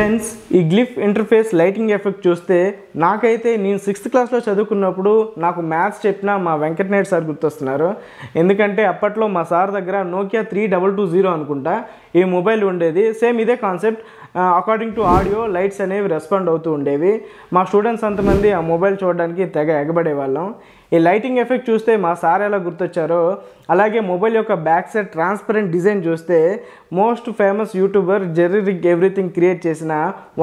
Friends ఈ glyph interface lighting effect చూస్తే నాకైతే నేను 6th క్లాస్లో చదువుకున్నప్పుడు నాకు మ్యాథ్స్ చెప్పిన మా వెంకటనాయుడు సార్ గుర్తొస్తున్నారు. ఎందుకంటే అప్పట్లో మా సార్ దగ్గర నోకియా 3220 అనుకుంటా ఈ మొబైల్ ఉండేది. సేమ్ ఇదే concept. According to audio lights అనేవి రెస్పాండ్ అవుతూ ఉండేవి. మా స్టూడెంట్స్ అంతమంది ఆ మొబైల్ చూడడానికి తెగ ఎగబడే వాళ్ళం. ఈ లైటింగ్ ఎఫెక్ట్ చూస్తే మా సార్ ఎలా గుర్తొచ్చారో అలాగే మొబైల్ యొక్క బ్యాక్ సైడ్ ట్రాన్స్పరెంట్ డిజైన్ చూస్తే మోస్ట్ ఫేమస్ యూట్యూబర్ జెర్రీ రిగ్ ఎవ్రీథింగ్ క్రియేట్ చేసిన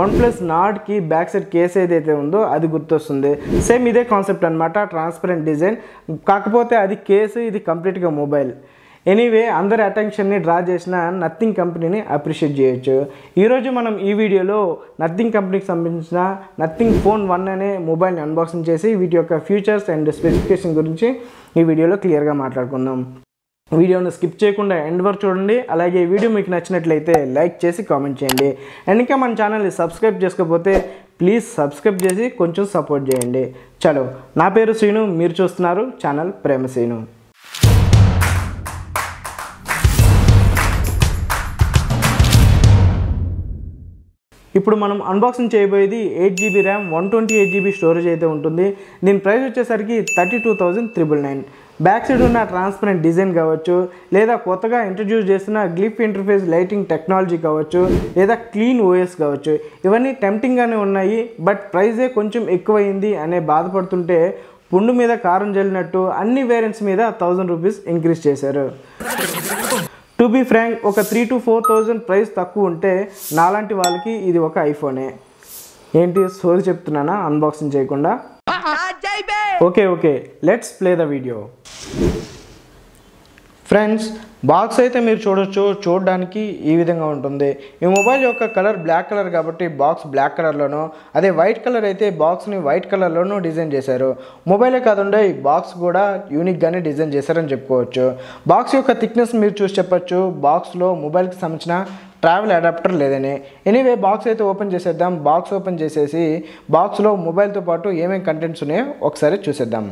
OnePlus నాట్కి బ్యాక్ సైడ్ కేస్ ఏదైతే ఉందో అది గుర్తొస్తుంది. సేమ్ ఇదే కాన్సెప్ట్ అనమాట, ట్రాన్స్పరెంట్ డిజైన్. కాకపోతే అది కేసు, ఇది కంప్లీట్గా మొబైల్. ఎనీవే అందరి అటెన్షన్ని డ్రా చేసిన నథింగ్ కంపెనీని అప్రిషియేట్ చేయొచ్చు. ఈరోజు మనం ఈ వీడియోలో నథింగ్ కంపెనీకి సంబంధించిన నథింగ్ ఫోన్ 1 అనే మొబైల్ని అన్బాక్సింగ్ చేసి వీటి యొక్క ఫీచర్స్ అండ్ స్పెసిఫికేషన్ గురించి ఈ వీడియోలో క్లియర్గా మాట్లాడుకుందాం. వీడియోను స్కిప్ చేయకుండా ఎండ్ వరకు చూడండి. అలాగే ఈ వీడియో మీకు నచ్చినట్లయితే లైక్ చేసి కామెంట్ చేయండి. అండ్ ఇంకా మన ఛానల్ని సబ్స్క్రైబ్ చేసుకోకపోతే ప్లీజ్ సబ్స్క్రైబ్ చేసి కొంచెం సపోర్ట్ చేయండి. చలో, నా పేరు శ్రీను, మీరు చూస్తున్నారు ఛానల్ ప్రేమ శ్రీను. ఇప్పుడు మనం అన్బాక్సింగ్ చేయబోయేది 8GB ర్యామ్ 128GB స్టోరేజ్ అయితే ఉంటుంది. దీని ప్రైస్ వచ్చేసరికి 32,999. బ్యాక్ సైడ్ ఉన్న ట్రాన్స్పరెంట్ డిజైన్ కావచ్చు, లేదా కొత్తగా ఇంట్రడ్యూస్ చేసిన గ్లిఫ్ ఇంటర్ఫేస్ లైటింగ్ టెక్నాలజీ కావచ్చు, లేదా క్లీన్ ఓఎస్ కావచ్చు, ఇవన్నీ టెంప్టింగ్గానే ఉన్నాయి. బట్ ప్రైజే కొంచెం ఎక్కువైంది అనే బాధపడుతుంటే పుండు మీద కారం జల్లినట్టు అన్ని వేరియంట్స్ మీద 1000 రూపీస్ ఇంక్రీజ్ చేశారు. టు బీ ఫ్రాంక్, ఒక 3,000 to 4,000 ప్రైస్ తక్కువ ఉంటే నాలాంటి వాళ్ళకి ఇది ఒక ఐఫోనే. ఏంటి సోది చెప్తున్నానా అన్బాక్సింగ్ చేయకుండా? Okay, let's play the video. Friends, box అయితే మీరు చూడడానికి ఈ విధంగా ఉంటుంది. ఈ మొబైల్ యొక్క కలర్ బ్లాక్ కలర్ కాబట్టి బాక్స్ బ్లాక్ కలర్లోనూ, అదే వైట్ కలర్ అయితే బాక్స్ని వైట్ కలర్లోనూ డిజైన్ చేశారు. మొబైలే కాకుండా ఈ బాక్స్ కూడా యూనిక్గానే డిజైన్ చేశారని చెప్పుకోవచ్చు. బాక్స్ యొక్క థిక్నెస్ మీరు చూసి చెప్పచ్చు, బాక్స్లో మొబైల్కి సంబంధించిన ట్రావెల్ అడాప్టర్ లేదని. ఎనీవే బాక్స్ అయితే ఓపెన్ చేసేద్దాం. బాక్స్ ఓపెన్ చేసేసి బాక్స్లో మొబైల్తో పాటు ఏమేమి కంటెంట్స్ ఉన్నాయో ఒకసారి చూసేద్దాం.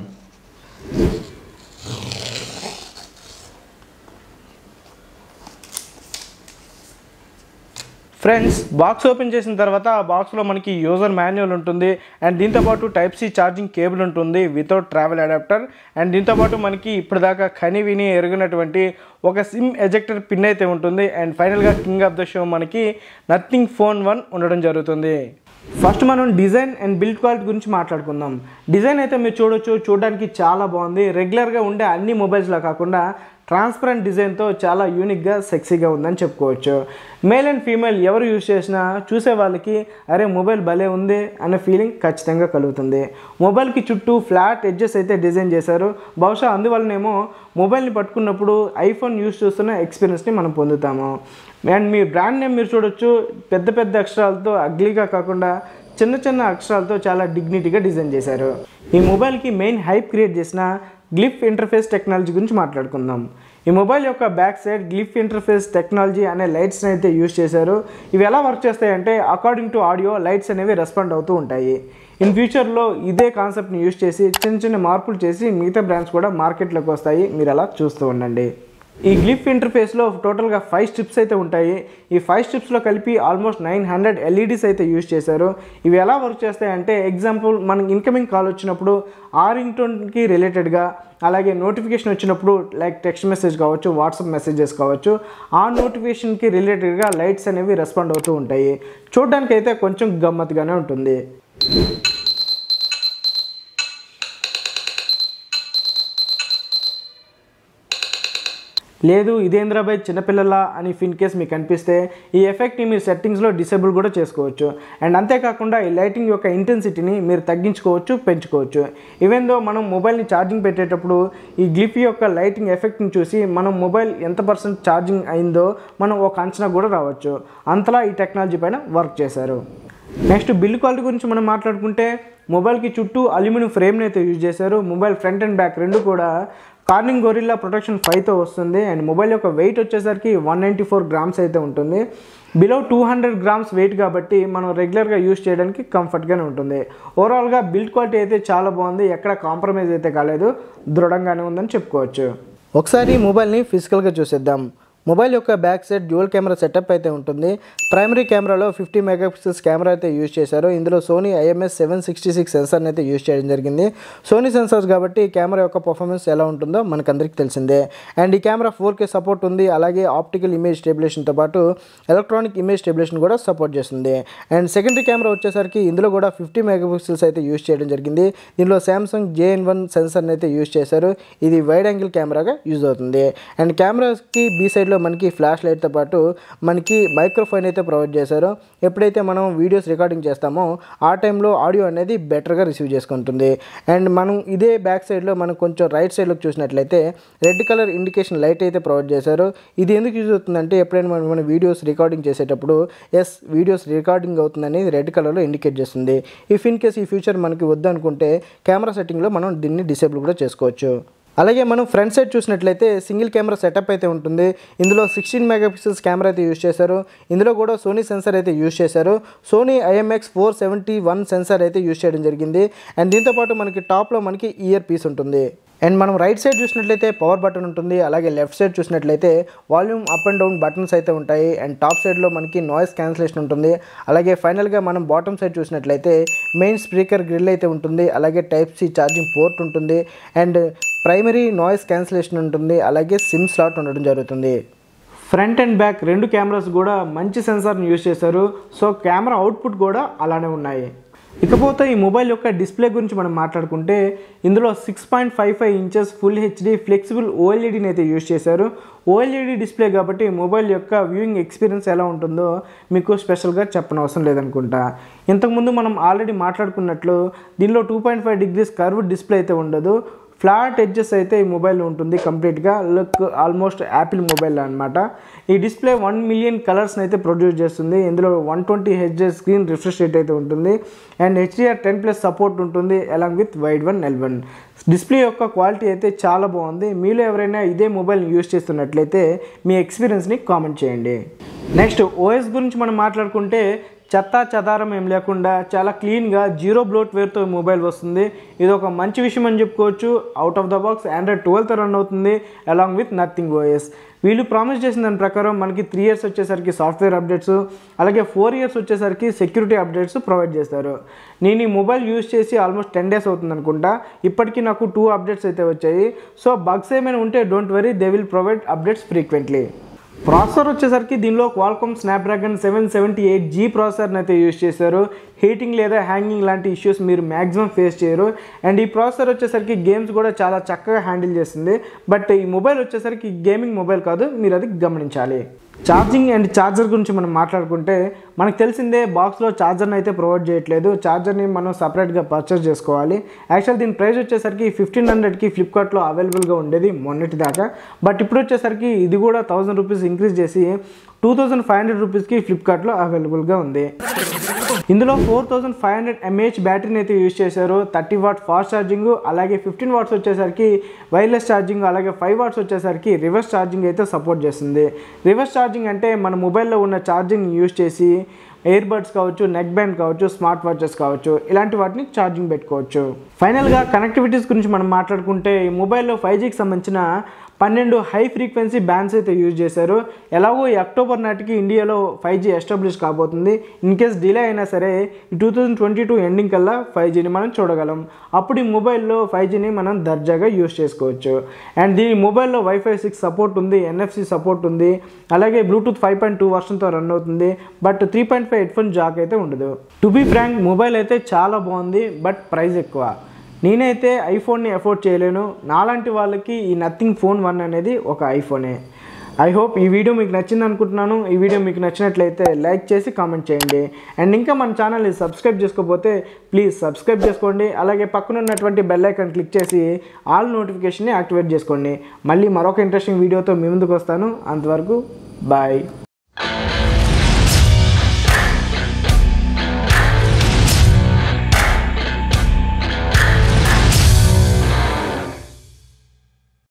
ఫ్రెండ్స్, బాక్స్ ఓపెన్ చేసిన తర్వాత ఆ బాక్స్లో మనకి యూజర్ మాన్యువల్ ఉంటుంది. అండ్ దీంతోపాటు టైప్ సి ఛార్జింగ్ కేబుల్ ఉంటుంది వితౌట్ ట్రావెల్ అడాప్టర్. అండ్ దీంతోపాటు మనకి ఇప్పటిదాకా విని ఎరిగినటువంటి ఒక సిమ్ ఎజెక్టర్ పిన్ అయితే ఉంటుంది. అండ్ ఫైనల్గా కింగ్ ఆఫ్ ద షో మనకి నథింగ్ ఫోన్ 1 ఉండడం జరుగుతుంది. ఫస్ట్ మనం డిజైన్ అండ్ బిల్డ్ క్వాలిటీ గురించి మాట్లాడుకుందాం. డిజైన్ అయితే మీరు చూడడానికి చాలా బాగుంది. రెగ్యులర్గా ఉండే అన్ని మొబైల్స్లో కాకుండా ట్రాన్స్పరెంట్ డిజైన్తో చాలా యూనిక్గా సెక్సీగా ఉందని చెప్పుకోవచ్చు. మేల్ అండ్ ఫీమేల్ ఎవరు యూజ్ చేసినా చూసే వాళ్ళకి అరే మొబైల్ భలే ఉంది అనే ఫీలింగ్ ఖచ్చితంగా కలుగుతుంది. మొబైల్కి చుట్టూ ఫ్లాట్ ఎడ్జెస్ అయితే డిజైన్ చేశారు. బహుశా అందువల్లనేమో మొబైల్ని పట్టుకున్నప్పుడు ఐఫోన్ యూజ్ చేస్తున్న ఎక్స్పీరియన్స్ని మనం పొందుతాము. అండ్ మీ బ్రాండ్ నేమ్ మీరు చూడొచ్చు, పెద్ద అక్షరాలతో అగ్లీగా కాకుండా చిన్న అక్షరాలతో చాలా డిగ్నిటీగా డిజైన్ చేశారు. ఈ మొబైల్కి మెయిన్ హైప్ క్రియేట్ చేసిన గ్లిఫ్ ఇంటర్ఫేస్ టెక్నాలజీ గురించి మాట్లాడుకుందాం. ఈ మొబైల్ యొక్క back side glyph interface technology అనే లైట్స్ని అయితే యూజ్ చేశారు. ఇవి ఎలా వర్క్ చేస్తాయంటే అకార్డింగ్ టు ఆడియో లైట్స్ అనేవి రెస్పాండ్ అవుతూ ఉంటాయి. ఇన్ ఫ్యూచర్లో ఇదే కాన్సెప్ట్ని యూజ్ చేసి చిన్న మార్పులు చేసి మిగతా బ్రాండ్స్ కూడా మార్కెట్లోకి వస్తాయి. మీరు అలా చూస్తూ ఉండండి. ఈ గ్లిఫ్ ఇంటర్ఫేస్లో టోటల్గా 5 స్ట్రిప్స్ అయితే ఉంటాయి. ఈ 5 స్ట్రిప్స్లో కలిపి ఆల్మోస్ట్ 900 LEDs అయితే యూజ్ చేశారు. ఇవి ఎలా వర్క్ చేస్తాయంటే ఎగ్జాంపుల్ మనకి ఇన్కమింగ్ కాల్ వచ్చినప్పుడు ఆ రింగ్ టోన్కి రిలేటెడ్గా, అలాగే నోటిఫికేషన్ వచ్చినప్పుడు లైక్ టెక్స్ట్ మెసేజ్ కావచ్చు, వాట్సాప్ మెసేజెస్ కావచ్చు, ఆ నోటిఫికేషన్కి రిలేటెడ్గా లైట్స్ అనేవి రెస్పాండ్ అవుతూ ఉంటాయి. చూడడానికి అయితే కొంచెం గమ్మత్తుగానే ఉంటుంది. లేదు ఇదేంద్రాబాయ్ చిన్నపిల్లలా అని ఇన్ కేస్ మీకు అనిపిస్తే ఈ ఎఫెక్ట్ని మీరు సెట్టింగ్స్లో డిసేబుల్ కూడా చేసుకోవచ్చు. అండ్ అంతేకాకుండా ఈ లైటింగ్ యొక్క ఇంటెన్సిటీని మీరు తగ్గించుకోవచ్చు, పెంచుకోవచ్చు. ఈవెన్ దో మనం మొబైల్ని ఛార్జింగ్ పెట్టేటప్పుడు ఈ గ్లిఫ్ యొక్క లైటింగ్ ఎఫెక్ట్ని చూసి మనం మొబైల్ ఎంత % ఛార్జింగ్ అయిందో మనం ఒక అంచనా కూడా రావచ్చు. అంతలా ఈ టెక్నాలజీ పైన వర్క్ చేశారు. నెక్స్ట్ బిల్డ్ క్వాలిటీ గురించి మనం మాట్లాడుకుంటే మొబైల్కి చుట్టూ అల్యూమినియం ఫ్రేమ్ని అయితే యూజ్ చేశారు. మొబైల్ ఫ్రంట్ అండ్ బ్యాక్ రెండు కూడా కార్నింగ్ గొరిల్లా ప్రొటెక్షన్ 5తో వస్తుంది. అండ్ మొబైల్ యొక్క వెయిట్ వచ్చేసరికి 194 grams అయితే ఉంటుంది. బిలో 200 grams వెయిట్ కాబట్టి మనం రెగ్యులర్గా యూజ్ చేయడానికి కంఫర్ట్గానే ఉంటుంది. ఓవరాల్గా బిల్డ్ క్వాలిటీ అయితే చాలా బాగుంది, ఎక్కడ కాంప్రమైజ్ అయితే కాలేదు, దృఢంగానే ఉందని చెప్పుకోవచ్చు. ఒకసారి మొబైల్ని ఫిజికల్గా చూసేద్దాం. మొబైల్ యొక్క back side dual camera setup అయితే ఉంటుంది. ప్రైమరీ కెమెరాలో 50 మెగాపిక్సెల్స్ కెమెరా అయితే యూజ్ చేశారు. ఇందులో సోనీ IMX766 సెన్సార్ని అయితే యూజ్ చేయడం జరిగింది. సోనీ సెన్సార్స్ కాబట్టి కెమెరా యొక్క పర్ఫార్మెన్స్ ఎలా ఉంటుందో మనకందరికీ తెలిసిందే. అండ్ ఈ కెమెరా 4K సపోర్ట్ ఉంది. అలాగే ఆప్టికల్ ఇమేజ్ స్టెబిలేషన్తో పాటు ఎలక్ట్రానిక్ ఇమేజ్ స్టెబిలేషన్ కూడా సపోర్ట్ చేస్తుంది. అండ్ సెకండరీ కెమెరా వచ్చేసరికి ఇందులో కూడా 50 మెగాపిక్సెల్స్ అయితే యూజ్ చేయడం జరిగింది. దీనిలో సామ్సంగ్ JN1 సెన్సార్ని అయితే యూజ్ చేశారు. ఇది వైడ్ యాంగిల్ కెమెరాగా యూజ్ అవుతుంది. అండ్ కెమెరాకి బీ సైడ్లో మనకి ఫ్లాష్ లైట్తో పాటు మనకి మైక్రోఫోన్ అయితే ప్రొవైడ్ చేశారు. ఎప్పుడైతే మనం వీడియోస్ రికార్డింగ్ చేస్తామో ఆ టైంలో ఆడియో అనేది బెటర్గా రిసీవ్ చేసుకుంటుంది. అండ్ మనం ఇదే బ్యాక్ సైడ్లో మనం కొంచెం రైట్ సైడ్లోకి చూసినట్లయితే రెడ్ కలర్ ఇండికేషన్ లైట్ అయితే ప్రొవైడ్ చేశారు. ఇది ఎందుకు యూజ్ అవుతుందంటే ఎప్పుడైనా మన వీడియోస్ రికార్డింగ్ చేసేటప్పుడు వీడియోస్ రికార్డింగ్ అవుతుందని రెడ్ కలర్లో ఇండికేట్ చేస్తుంది. ఇఫ్ ఇన్ కేస్ ఈ ఫ్యూచర్ మనకి వద్దు అనుకుంటే కెమెరా సెట్టింగ్లో మనం దీన్ని డిసేబుల్ కూడా చేసుకోవచ్చు. అలాగే మనం ఫ్రంట్ సైడ్ చూసినట్లయితే సింగిల్ కెమెరా సెటప్ అయితే ఉంటుంది. ఇందులో 16 మెగాపిక్సెల్స్ కెమెరా అయితే యూజ్ చేశారు. ఇందులో కూడా సోనీ సెన్సార్ అయితే యూజ్ చేశారు. సోనీ IMX471 సెన్సార్ అయితే యూజ్ చేయడం జరిగింది. అండ్ దీంతోపాటు మనకి టాప్లో మనకి ఇయర్ పీస్ ఉంటుంది. అండ్ మనం రైట్ సైడ్ చూసినట్లయితే పవర్ బటన్ ఉంటుంది. అలాగే లెఫ్ట్ సైడ్ చూసినట్లయితే volume up and down buttons అయితే ఉంటాయి. అండ్ టాప్ సైడ్లో మనకి నాయిస్ క్యాన్సిలేషన్ ఉంటుంది. అలాగే ఫైనల్గా మనం బాటమ్ సైడ్ చూసినట్లయితే మెయిన్ స్పీకర్ గ్రిల్ అయితే ఉంటుంది. అలాగే Type-C ఛార్జింగ్ పోర్ట్ ఉంటుంది. అండ్ ప్రైమరీ నాయిస్ క్యాన్సిలేషన్ ఉంటుంది. అలాగే సిమ్ స్లాట్ ఉండడం జరుగుతుంది. ఫ్రంట్ అండ్ బ్యాక్ రెండు కెమెరాస్ కూడా మంచి సెన్సార్ని యూజ్ చేశారు. సో కెమెరా అవుట్పుట్ కూడా అలానే ఉన్నాయి. ఇకపోతే ఈ మొబైల్ యొక్క డిస్ప్లే గురించి మనం మాట్లాడుకుంటే ఇందులో 6.55 ఇంచెస్ ఫుల్ HD ఫ్లెక్సిబుల్ OLEDని అయితే యూజ్ చేశారు. OLED డిస్ప్లే కాబట్టి మొబైల్ యొక్క వ్యూయింగ్ ఎక్స్పీరియన్స్ ఎలా ఉంటుందో మీకు స్పెషల్గా చెప్పనవసరం లేదనుకుంటా. ఇంతకుముందు మనం ఆల్రెడీ మాట్లాడుకున్నట్లు దీనిలో 2.5 degrees కర్వ్డ్ డిస్ప్లే అయితే ఉండదు. ఫ్లాట్ ఎడ్జెస్ అయితే ఈ మొబైల్లో ఉంటుంది. కంప్లీట్గా లుక్ ఆల్మోస్ట్ యాపిల్ మొబైల్ అనమాట. ఈ డిస్ప్లే 1 మిలియన్ కలర్స్ని అయితే ప్రొడ్యూస్ చేస్తుంది. ఇందులో 120 Hz స్క్రీన్ రిఫ్రెష్ రేట్ అయితే ఉంటుంది. అండ్ HDR10+ సపోర్ట్ ఉంటుంది along with wide 1L1. Display యొక్క క్వాలిటీ అయితే చాలా బాగుంది. మీలో ఎవరైనా ఇదే మొబైల్ని యూజ్ చేస్తున్నట్లయితే మీ ఎక్స్పీరియన్స్ని కామెంట్ చేయండి. నెక్స్ట్ OS గురించి మనం మాట్లాడుకుంటే చెత్తా చెదారం ఏం లేకుండా చాలా క్లీన్గా జీరో బ్లోట్వేర్తో మొబైల్ వస్తుంది. ఇది ఒక మంచి విషయం అని చెప్పుకోవచ్చు. Out of the box Android 12తో రన్ అవుతుంది అలాంగ్ విత్ నథింగ్ OS. వీళ్ళు ప్రామిస్ చేసిన దాని ప్రకారం మనకి 3 years వచ్చేసరికి సాఫ్ట్వేర్ అప్డేట్స్, అలాగే 4 years వచ్చేసరికి సెక్యూరిటీ అప్డేట్స్ ప్రొవైడ్ చేస్తారు. నేను ఈ మొబైల్ యూజ్ చేసి ఆల్మోస్ట్ 10 days అవుతుంది అనుకుంటా. ఇప్పటికీ నాకు 2 అప్డేట్స్ అయితే వచ్చాయి. సో బగ్స్ ఏమైనా ఉంటే don't worry, they will provide updates frequently. Processor వచ్చేసరికి దీనిలో Qualcomm Snapdragon 778G ప్రాసెసర్ని అయితే యూజ్ చేశారు. హీటింగ్ లేదా హ్యాంగింగ్ లాంటి ఇష్యూస్ మీరు మ్యాక్సిమం ఫేస్ చేయరు. అండ్ ఈ ప్రాసెసర్ వచ్చేసరికి గేమ్స్ కూడా చాలా చక్కగా హ్యాండిల్ చేస్తుంది. బట్ ఈ మొబైల్ వచ్చేసరికి గేమింగ్ మొబైల్ కాదు, మీరు అది గమనించాలి. ఛార్జింగ్ అండ్ ఛార్జర్ గురించి మనం మాట్లాడుకుంటే మనకు తెలిసిందే బాక్స్లో ఛార్జర్ని అయితే ప్రొవైడ్ చేయట్లేదు. ఛార్జర్ని మనం సపరేట్గా పర్చేస్ చేసుకోవాలి. యాక్చువల్ దీని ప్రైస్ వచ్చేసరికి 1500కి ఫ్లిప్కార్ట్లో అవైలబుల్గా ఉండేది మొన్నటి దాకా. బట్ ఇప్పుడు వచ్చేసరికి ఇది కూడా 1000 రూపీస్ ఇంక్రీజ్ చేసి 2500 రూపీస్కి ఫ్లిప్కార్ట్లో అవైలబుల్గా ఉంది. ఇందులో 4500 mAh బ్యాటరీని అయితే యూజ్ చేశారు. 30 వాట్ ఫాస్ట్ ఛార్జింగ్, అలాగే 15 వాట్స్ వచ్చేసరికి వైర్లెస్ ఛార్జింగ్, అలాగే 5 వాట్స్ వచ్చేసరికి రివర్స్ ఛార్జింగ్ అయితే సపోర్ట్ చేస్తుంది. రివర్స్ ఛార్జింగ్ అంటే మన మొబైల్లో ఉన్న ఛార్జింగ్ యూజ్ చేసి ఎయిర్ బడ్స్ కావచ్చు, నెక్ బ్యాండ్ కావచ్చు, స్మార్ట్ వాచెస్ కావచ్చు, ఇలాంటి వాటిని ఛార్జింగ్ పెట్టుకోవచ్చు. ఫైనల్గా కనెక్టివిటీస్ గురించి మనం మాట్లాడుకుంటే ఈ మొబైల్లో 5Gకి సంబంధించిన 12 హై ఫ్రీక్వెన్సీ బ్యాండ్స్ అయితే యూజ్ చేశారు. ఎలాగో ఈ అక్టోబర్ నాటికి ఇండియాలో 5G ఎస్టాబ్లిష్ కాబోతుంది. ఇన్ కేస్ డిలే అయినా సరే ఈ 2022 ఎండింగ్ కల్లా 5Gని మనం చూడగలం. అప్పుడు ఈ మొబైల్లో 5Gని మనం దర్జాగా యూజ్ చేసుకోవచ్చు. అండ్ దీని మొబైల్లో Wi-Fi 6 సపోర్ట్ ఉంది, NFC సపోర్ట్ ఉంది, అలాగే బ్లూటూత్ 5.2 వర్షన్తో రన్ అవుతుంది. బట్ 3.5 హెడ్ఫోన్ జాక్ అయితే ఉండదు. టు బీ ఫ్రాంక్ మొబైల్ అయితే చాలా బాగుంది, బట్ ప్రైస్ ఎక్కువ. నేనైతే ఐఫోన్ని అఫోర్డ్ చేయలేను. నాలాంటి వాళ్ళకి ఈ నథింగ్ ఫోన్ 1 అనేది ఒక ఐఫోనే. ఐ హోప్ ఈ వీడియో మీకు నచ్చింది అనుకుంటున్నాను. ఈ వీడియో మీకు నచ్చినట్లయితే లైక్ చేసి కామెంట్ చేయండి. అండ్ ఇంకా మన ఛానల్ని సబ్స్క్రైబ్ చేసుకోకపోతే ప్లీజ్ సబ్స్క్రైబ్ చేసుకోండి. అలాగే పక్కన ఉన్నటువంటి బెల్ ఐకాన్ క్లిక్ చేసి ఆల్ నోటిఫికేషన్ని యాక్టివేట్ చేసుకోండి. మళ్ళీ మరొక ఇంట్రెస్టింగ్ వీడియోతో మీ ముందుకు వస్తాను. అంతవరకు బాయ్.